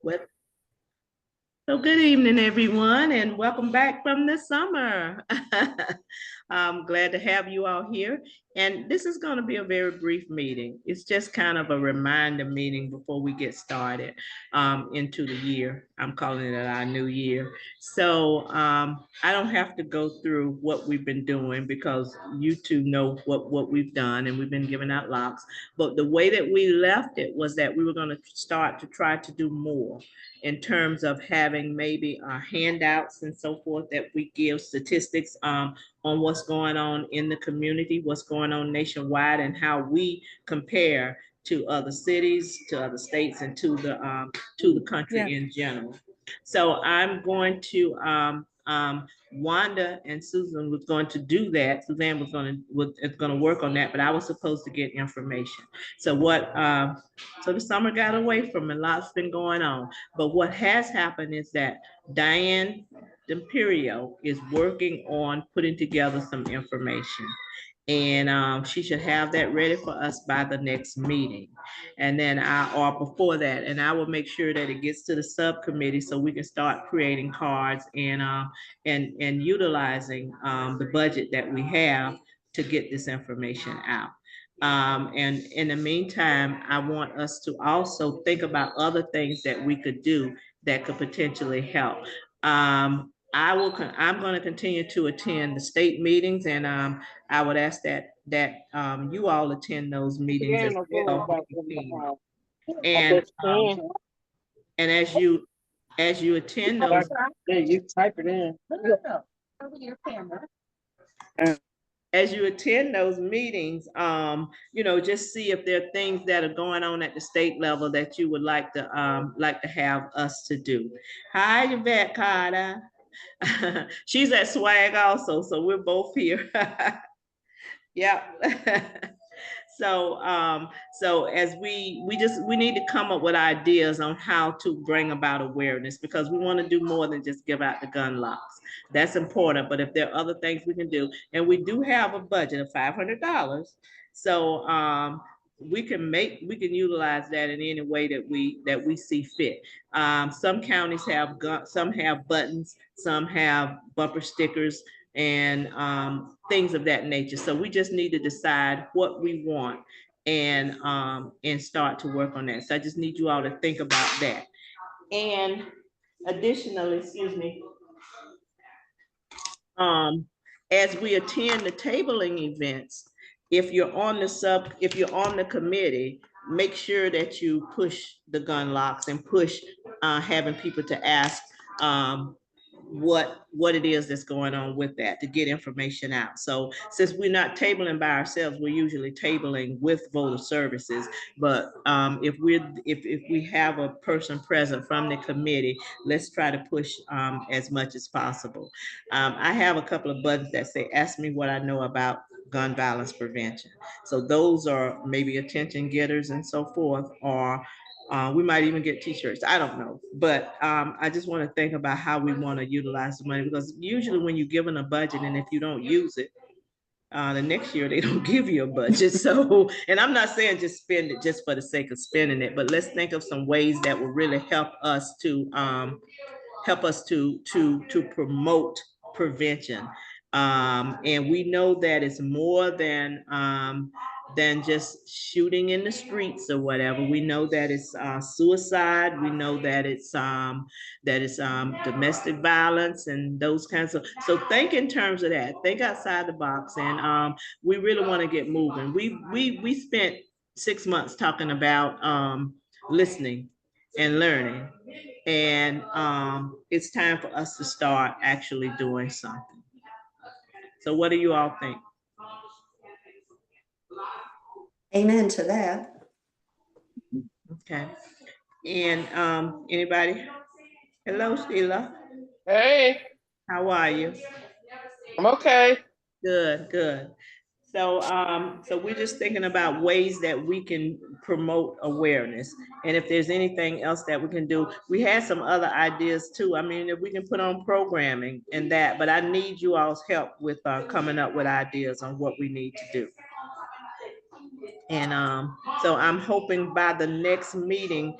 Well, so good evening, everyone, and welcome back from the summer. I'm glad to have you all here. And this is going to be a very brief meeting. It's just kind of a reminder meeting before we get started into the year. I'm calling it our new year. So I don't have to go through what we've been doing because you two know what we've done and we've been giving out locks. But the way that we left it was that we were going to start to try to do more in terms of having maybe handouts and so forth that we give statistics on what's going on in the community, what's going on nationwide, and how we compare to other cities, to other states, and to the country in general. So I'm going to Wanda and Susan was going to do that. Suzanne is going to work on that, but I was supposed to get information. So so the summer got away from me. A lot's been going on. But what has happened is that Diane Imperio is working on putting together some information. And she should have that ready for us by the next meeting. And then or before that, and I will make sure that it gets to the subcommittee so we can start creating cards and utilizing the budget that we have to get this information out. And in the meantime, I want us to also think about other things that we could do that could potentially help. I'm going to continue to attend the state meetings, and I would ask that you all attend those meetings as well. And and as you attend those, Yeah, you type it in. as you attend those meetings, just see if there are things that are going on at the state level that you would like to have us to do. Hi, Yvette Carter. She's at swag also, so we're both here. Yep. So as we need to come up with ideas on how to bring about awareness, because we want to do more than just give out the gun locks. That's important, but if there are other things we can do, and we do have a budget of $500, so we can utilize that in any way that we see fit. Some counties have some have buttons, some have bumper stickers, and things of that nature. So we just need to decide what we want and start to work on that. So I just need you all to think about that. And additionally, excuse me, as we attend the tabling events, if you're on the committee, make sure that you push the gun locks and push having people to ask what it is that's going on with that to get information out. So since we're not tabling by ourselves, we're usually tabling with voter services. But if we have a person present from the committee, let's try to push as much as possible. I have a couple of buttons that say, ask me what I know about gun violence prevention. So those are maybe attention getters and so forth, or we might even get t-shirts. I don't know. But I just want to think about how we want to utilize the money, because usually when you're given a budget and if you don't use it, the next year they don't give you a budget. So, and I'm not saying just spend it just for the sake of spending it, but let's think of some ways that will really help us to promote prevention. And we know that it's more than just shooting in the streets or whatever. We know that it's suicide. We know that it's domestic violence and those kinds of. So think in terms of that. Think outside the box, and we really want to get moving. We spent 6 months talking about listening and learning, and it's time for us to start actually doing something. So what do you all think? Amen to that. Okay. And anybody? Hello, Sheila. Hey, How are you? I'm okay. Good, good. So we're just thinking about ways that we can promote awareness. And if there's anything else that we can do, we had some other ideas too. I mean, if we can put on programming and that, but I need you all's help with coming up with ideas on what we need to do. And so I'm hoping by the next meeting,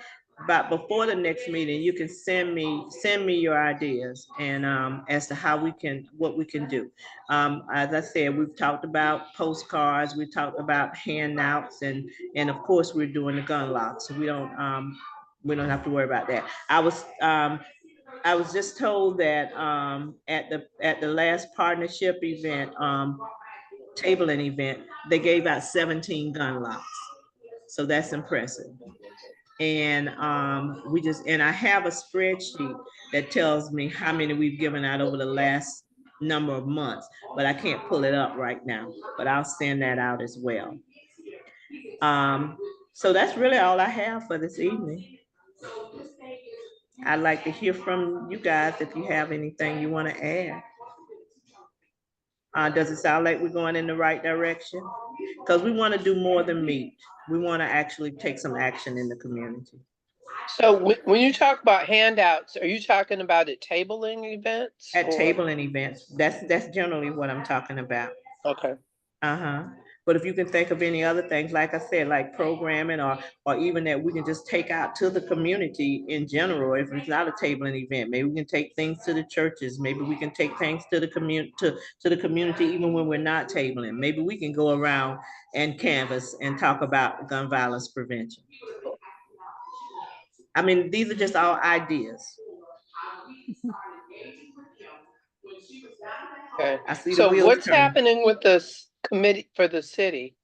but before the next meeting, you can send me your ideas and as to how what we can do. As I said, we've talked about postcards, we talked about handouts, and of course we're doing the gun locks. So we don't have to worry about that. I was just told that at the last partnership event, tabling event, they gave out 17 gun locks. So that's impressive. And and I have a spreadsheet that tells me how many we've given out over the last number of months, but I can't pull it up right now, but I'll send that out as well. So that's really all I have for this evening. I'd like to hear from you guys if you have anything you want to add. Does it sound like we're going in the right direction? Because we want to do more than meet. We want to actually take some action in the community. So when you talk about handouts, are you talking about at tabling events? At tabling events, that's generally what I'm talking about. Okay. But if you can think of any other things, like I said, like programming or even that we can just take out to the community in general, if it's not a tabling event, maybe we can take things to the churches, maybe we can take things to the community, to the community even when we're not tabling. Maybe we can go around and canvas and talk about gun violence prevention. I mean, these are just all ideas. Okay. So what's happening with this committee for the city?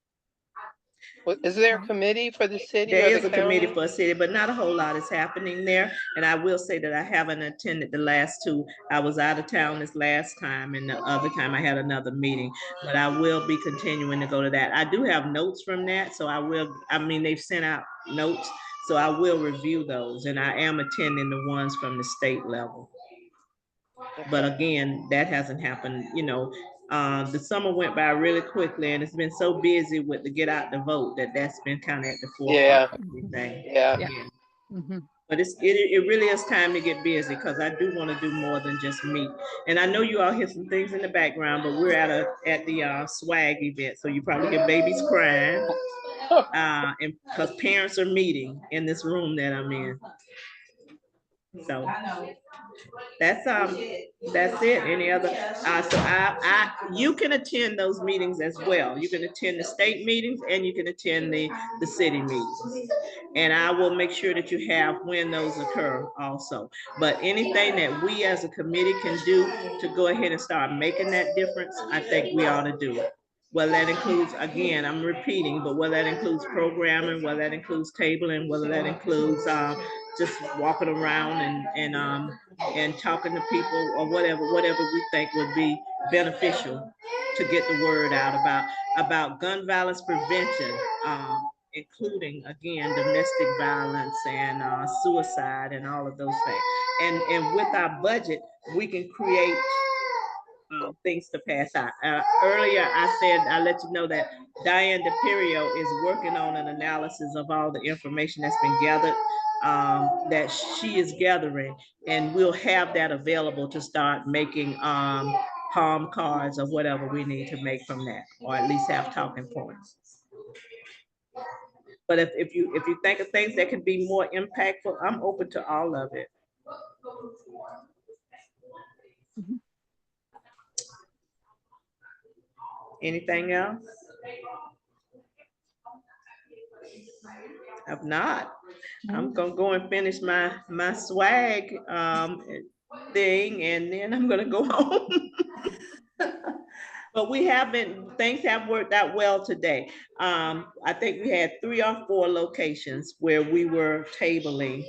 Is there a committee for the city? There is a committee for a city, but not a whole lot is happening there. And I will say that I haven't attended the last two. I was out of town this last time, and the other time I had another meeting, but I will be continuing to go to that. I do have notes from that, so they've sent out notes, so I will review those, and I am attending the ones from the state level. But again, that hasn't happened, the summer went by really quickly, and it's been so busy with the get out the vote that's been kind of at the forefront of everything. Yeah. But it really is time to get busy, because I do want to do more than just meet. And I know you all hear some things in the background, but we're at the swag event, so you probably hear babies crying, and because parents are meeting in this room that I'm in. So that's it. Any other? You can attend those meetings as well. You can attend the state meetings and you can attend the city meetings. And I will make sure that you have when those occur also. But anything that we as a committee can do to go ahead and start making that difference, I think we ought to do it. Well, that includes, again, I'm repeating, but whether that includes programming, whether that includes tabling, whether that includes just walking around and talking to people, or whatever we think would be beneficial to get the word out about gun violence prevention, including, again, domestic violence and suicide and all of those things. And with our budget, we can create things to pass out. Earlier, I let you know that Diane DePerio is working on an analysis of all the information that's been gathered, that she is gathering, and we'll have that available to start making palm cards or whatever we need to make from that, or at least have talking points. But if you think of things that can be more impactful, I'm open to all of it. Anything else? If not, I'm gonna go and finish my swag thing, and then I'm gonna go home. But things have worked out well today. I think we had 3 or 4 locations where we were tabling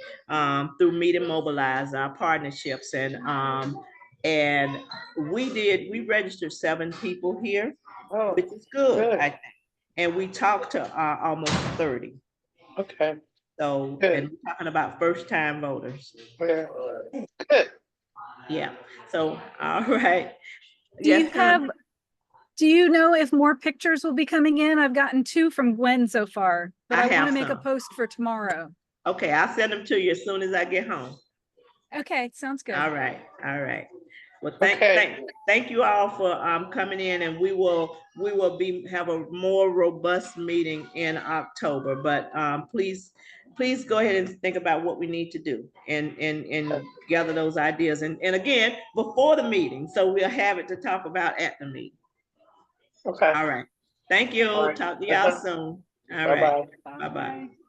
through Meet and Mobilize, our partnerships, and we registered 7 people here, which is good, I think. And we talked to almost 30. Okay. So, and we're talking about first-time voters. Yeah. Good. Yeah. So, all right. Do you know if more pictures will be coming in? I've gotten 2 from Gwen so far, but I want to make a post for tomorrow. Okay, I'll send them to you as soon as I get home. Okay, sounds good. All right. Well, thank you all for coming in, and we will have a more robust meeting in October. But please please go ahead and think about what we need to do and gather those ideas. And again, before the meeting, so we'll have it to talk about at the meeting. Okay. All right. Thank you. All right. Talk to y'all soon. All right. Bye-bye. Bye-bye.